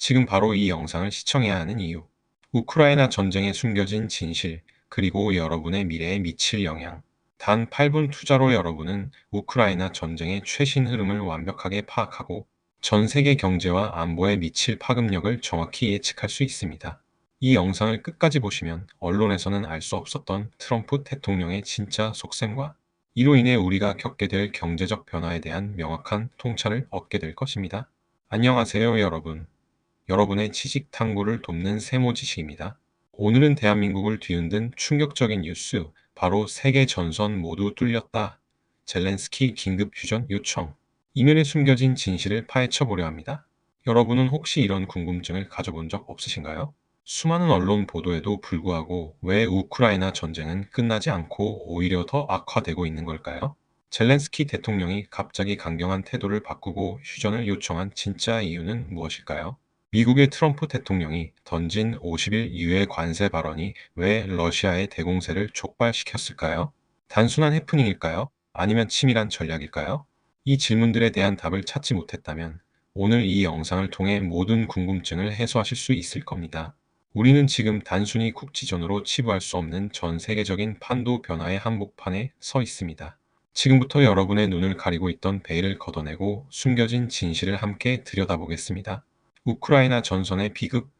지금 바로 이 영상을 시청해야 하는 이유. 우크라이나 전쟁에 숨겨진 진실, 그리고 여러분의 미래에 미칠 영향. 단 8분 투자로 여러분은 우크라이나 전쟁의 최신 흐름을 완벽하게 파악하고 전 세계 경제와 안보에 미칠 파급력을 정확히 예측할 수 있습니다. 이 영상을 끝까지 보시면 언론에서는 알 수 없었던 트럼프 대통령의 진짜 속셈과 이로 인해 우리가 겪게 될 경제적 변화에 대한 명확한 통찰을 얻게 될 것입니다. 안녕하세요, 여러분. 여러분의 지식 탐구를 돕는 세모지식입니다. 오늘은 대한민국을 뒤흔든 충격적인 뉴스, 바로 세계 전선 모두 뚫렸다. 젤렌스키 긴급 휴전 요청. 이면에 숨겨진 진실을 파헤쳐 보려 합니다. 여러분은 혹시 이런 궁금증을 가져본 적 없으신가요? 수많은 언론 보도에도 불구하고 왜 우크라이나 전쟁은 끝나지 않고 오히려 더 악화되고 있는 걸까요? 젤렌스키 대통령이 갑자기 강경한 태도를 바꾸고 휴전을 요청한 진짜 이유는 무엇일까요? 미국의 트럼프 대통령이 던진 50일 유예 관세 발언이 왜 러시아의 대공세를 촉발시켰을까요? 단순한 해프닝일까요? 아니면 치밀한 전략일까요? 이 질문들에 대한 답을 찾지 못했다면 오늘 이 영상을 통해 모든 궁금증을 해소하실 수 있을 겁니다. 우리는 지금 단순히 국지전으로 치부할 수 없는 전 세계적인 판도 변화의 한복판에 서 있습니다. 지금부터 여러분의 눈을 가리고 있던 베일을 걷어내고 숨겨진 진실을 함께 들여다보겠습니다. 우크라이나 전선의 비극,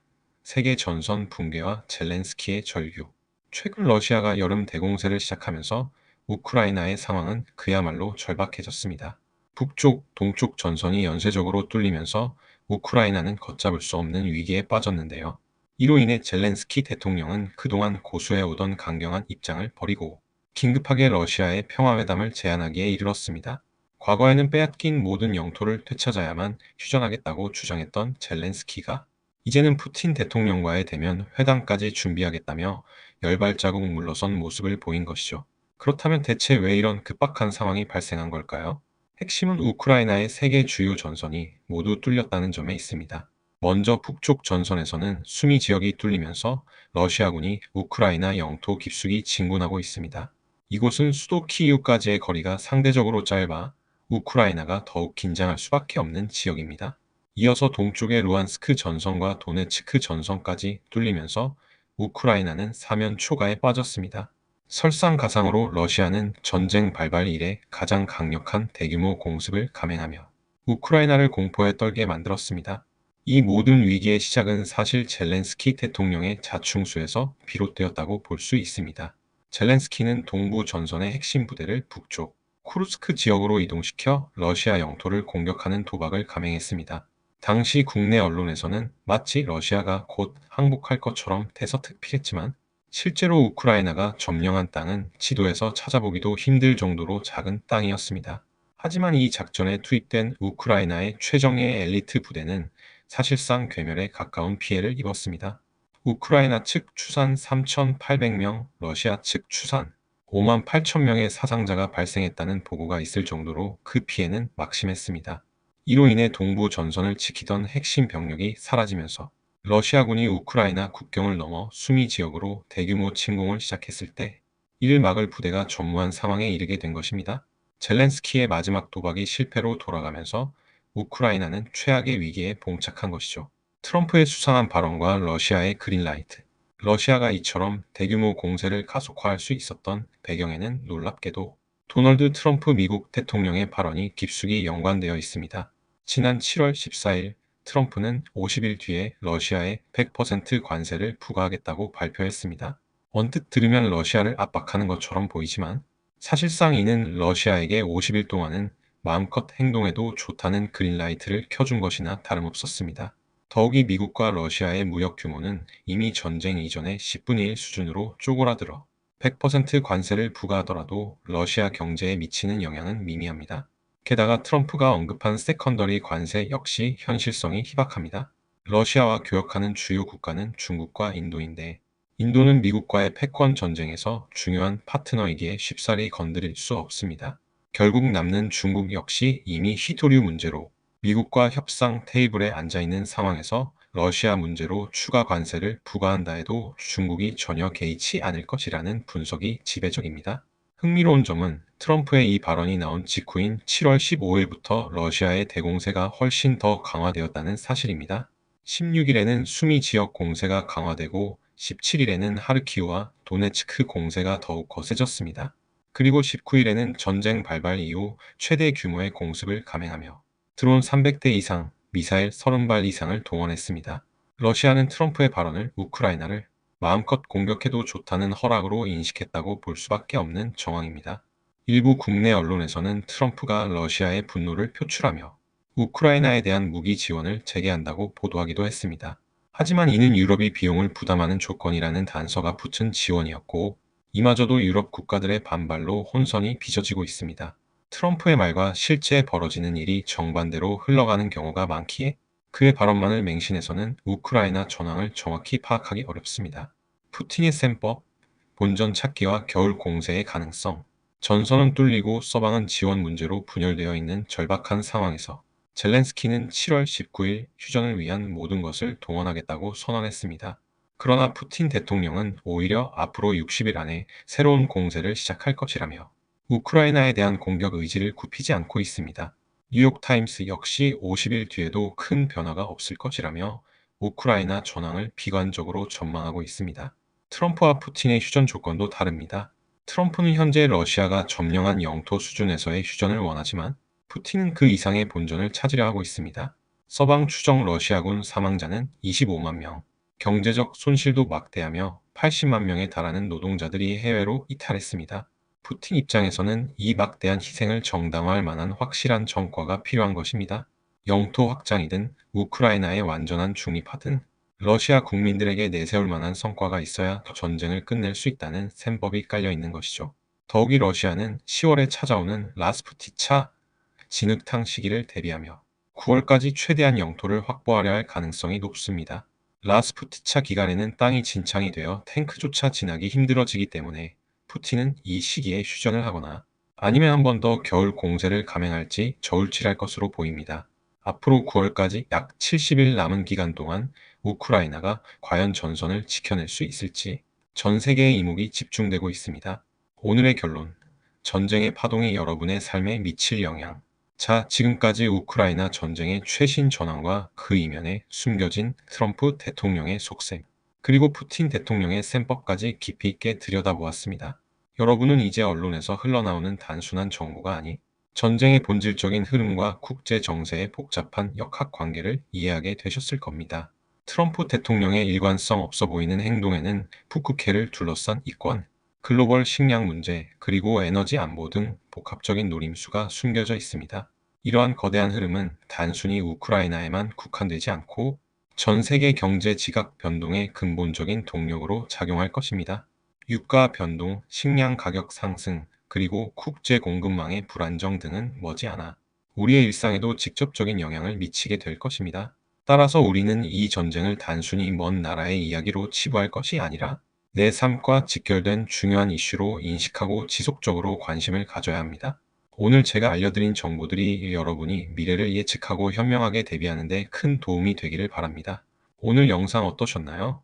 세계 전선 붕괴와 젤렌스키의 절규. 최근 러시아가 여름 대공세를 시작하면서 우크라이나의 상황은 그야말로 절박해졌습니다. 북쪽, 동쪽 전선이 연쇄적으로 뚫리면서 우크라이나는 걷잡을 수 없는 위기에 빠졌는데요. 이로 인해 젤렌스키 대통령은 그동안 고수해오던 강경한 입장을 버리고 긴급하게 러시아의 평화회담을 제안하기에 이르렀습니다. 과거에는 빼앗긴 모든 영토를 되찾아야만 휴전하겠다고 주장했던 젤렌스키가 이제는 푸틴 대통령과의 대면 회담까지 준비하겠다며 열발자국 물러선 모습을 보인 것이죠. 그렇다면 대체 왜 이런 급박한 상황이 발생한 걸까요? 핵심은 우크라이나의 세 개 주요 전선이 모두 뚫렸다는 점에 있습니다. 먼저 북쪽 전선에서는 수미 지역이 뚫리면서 러시아군이 우크라이나 영토 깊숙이 진군하고 있습니다. 이곳은 수도 키이우까지의 거리가 상대적으로 짧아 우크라이나가 더욱 긴장할 수밖에 없는 지역입니다. 이어서 동쪽의 루안스크 전선과 도네츠크 전선까지 뚫리면서 우크라이나는 사면 초가에 빠졌습니다. 설상가상으로 러시아는 전쟁 발발 이래 가장 강력한 대규모 공습을 감행하며 우크라이나를 공포에 떨게 만들었습니다. 이 모든 위기의 시작은 사실 젤렌스키 대통령의 자충수에서 비롯되었다고 볼 수 있습니다. 젤렌스키는 동부 전선의 핵심 부대를 북쪽 쿠르스크 지역으로 이동시켜 러시아 영토를 공격하는 도박을 감행했습니다. 당시 국내 언론에서는 마치 러시아가 곧 항복할 것처럼 대서특필했지만 실제로 우크라이나가 점령한 땅은 지도에서 찾아보기도 힘들 정도로 작은 땅이었습니다. 하지만 이 작전에 투입된 우크라이나의 최정예 엘리트 부대는 사실상 괴멸에 가까운 피해를 입었습니다. 우크라이나 측 추산 3,800명, 러시아 측 추산 5만 8천 명의 사상자가 발생했다는 보고가 있을 정도로 그 피해는 막심했습니다. 이로 인해 동부 전선을 지키던 핵심 병력이 사라지면서 러시아군이 우크라이나 국경을 넘어 수미 지역으로 대규모 침공을 시작했을 때 이를 막을 부대가 전무한 상황에 이르게 된 것입니다. 젤렌스키의 마지막 도박이 실패로 돌아가면서 우크라이나는 최악의 위기에 봉착한 것이죠. 트럼프의 수상한 발언과 러시아의 그린라이트. 러시아가 이처럼 대규모 공세를 가속화할 수 있었던 배경에는 놀랍게도 도널드 트럼프 미국 대통령의 발언이 깊숙이 연관되어 있습니다. 지난 7월 14일 트럼프는 50일 뒤에 러시아에 100% 관세를 부과하겠다고 발표했습니다. 언뜻 들으면 러시아를 압박하는 것처럼 보이지만 사실상 이는 러시아에게 50일 동안은 마음껏 행동해도 좋다는 그린라이트를 켜준 것이나 다름없었습니다. 더욱이 미국과 러시아의 무역 규모는 이미 전쟁 이전의 10분의 1 수준으로 쪼그라들어 100% 관세를 부과하더라도 러시아 경제에 미치는 영향은 미미합니다. 게다가 트럼프가 언급한 세컨더리 관세 역시 현실성이 희박합니다. 러시아와 교역하는 주요 국가는 중국과 인도인데 인도는 미국과의 패권 전쟁에서 중요한 파트너이기에 쉽사리 건드릴 수 없습니다. 결국 남는 중국 역시 이미 희토류 문제로 미국과 협상 테이블에 앉아 있는 상황에서 러시아 문제로 추가 관세를 부과한다 해도 중국이 전혀 개의치 않을 것이라는 분석이 지배적입니다. 흥미로운 점은 트럼프의 이 발언이 나온 직후인 7월 15일부터 러시아의 대공세가 훨씬 더 강화되었다는 사실입니다. 16일에는 수미 지역 공세가 강화되고 17일에는 하르키우와 도네츠크 공세가 더욱 거세졌습니다. 그리고 19일에는 전쟁 발발 이후 최대 규모의 공습을 감행하며 드론 300대 이상, 미사일 30발 이상을 동원했습니다. 러시아는 트럼프의 발언을 우크라이나를 마음껏 공격해도 좋다는 허락으로 인식했다고 볼 수밖에 없는 정황입니다. 일부 국내 언론에서는 트럼프가 러시아의 분노를 표출하며 우크라이나에 대한 무기 지원을 재개한다고 보도하기도 했습니다. 하지만 이는 유럽이 비용을 부담하는 조건이라는 단서가 붙은 지원이었고, 이마저도 유럽 국가들의 반발로 혼선이 빚어지고 있습니다. 트럼프의 말과 실제 벌어지는 일이 정반대로 흘러가는 경우가 많기에 그의 발언만을 맹신해서는 우크라이나 전황을 정확히 파악하기 어렵습니다. 푸틴의 셈법, 본전 찾기와 겨울 공세의 가능성, 전선은 뚫리고 서방은 지원 문제로 분열되어 있는 절박한 상황에서 젤렌스키는 7월 19일 휴전을 위한 모든 것을 동원하겠다고 선언했습니다. 그러나 푸틴 대통령은 오히려 앞으로 60일 안에 새로운 공세를 시작할 것이라며 우크라이나에 대한 공격 의지를 굽히지 않고 있습니다. 뉴욕타임스 역시 50일 뒤에도 큰 변화가 없을 것이라며 우크라이나 전황을 비관적으로 전망하고 있습니다. 트럼프와 푸틴의 휴전 조건도 다릅니다. 트럼프는 현재 러시아가 점령한 영토 수준에서의 휴전을 원하지만 푸틴은 그 이상의 본전을 찾으려 하고 있습니다. 서방 추정 러시아군 사망자는 25만 명, 경제적 손실도 막대하며 80만 명에 달하는 노동자들이 해외로 이탈했습니다. 푸틴 입장에서는 이 막대한 희생을 정당화할 만한 확실한 성과가 필요한 것입니다. 영토 확장이든 우크라이나의 완전한 중립화든 러시아 국민들에게 내세울 만한 성과가 있어야 전쟁을 끝낼 수 있다는 셈법이 깔려 있는 것이죠. 더욱이 러시아는 10월에 찾아오는 라스푸티차 진흙탕 시기를 대비하며 9월까지 최대한 영토를 확보하려 할 가능성이 높습니다. 라스푸티차 기간에는 땅이 진창이 되어 탱크조차 지나기 힘들어지기 때문에 푸틴은 이 시기에 휴전을 하거나 아니면 한 번 더 겨울 공세를 감행할지 저울질할 것으로 보입니다. 앞으로 9월까지 약 70일 남은 기간 동안 우크라이나가 과연 전선을 지켜낼 수 있을지 전 세계의 이목이 집중되고 있습니다. 오늘의 결론. 전쟁의 파동이 여러분의 삶에 미칠 영향. 자, 지금까지 우크라이나 전쟁의 최신 전황과 그 이면에 숨겨진 트럼프 대통령의 속셈, 그리고 푸틴 대통령의 셈법까지 깊이 있게 들여다보았습니다. 여러분은 이제 언론에서 흘러나오는 단순한 정보가 아닌 전쟁의 본질적인 흐름과 국제 정세의 복잡한 역학관계를 이해하게 되셨을 겁니다. 트럼프 대통령의 일관성 없어 보이는 행동에는 북극해를 둘러싼 이권, 글로벌 식량 문제, 그리고 에너지 안보 등 복합적인 노림수가 숨겨져 있습니다. 이러한 거대한 흐름은 단순히 우크라이나에만 국한되지 않고 전 세계 경제 지각 변동의 근본적인 동력으로 작용할 것입니다. 유가 변동, 식량 가격 상승, 그리고 국제 공급망의 불안정 등은 머지않아 우리의 일상에도 직접적인 영향을 미치게 될 것입니다. 따라서 우리는 이 전쟁을 단순히 먼 나라의 이야기로 치부할 것이 아니라 내 삶과 직결된 중요한 이슈로 인식하고 지속적으로 관심을 가져야 합니다. 오늘 제가 알려드린 정보들이 여러분이 미래를 예측하고 현명하게 대비하는 데 큰 도움이 되기를 바랍니다. 오늘 영상 어떠셨나요?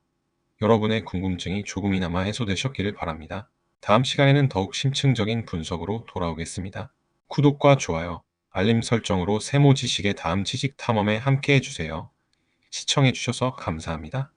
여러분의 궁금증이 조금이나마 해소되셨기를 바랍니다. 다음 시간에는 더욱 심층적인 분석으로 돌아오겠습니다. 구독과 좋아요, 알림 설정으로 세모 지식의 다음 지식 탐험에 함께 해주세요. 시청해주셔서 감사합니다.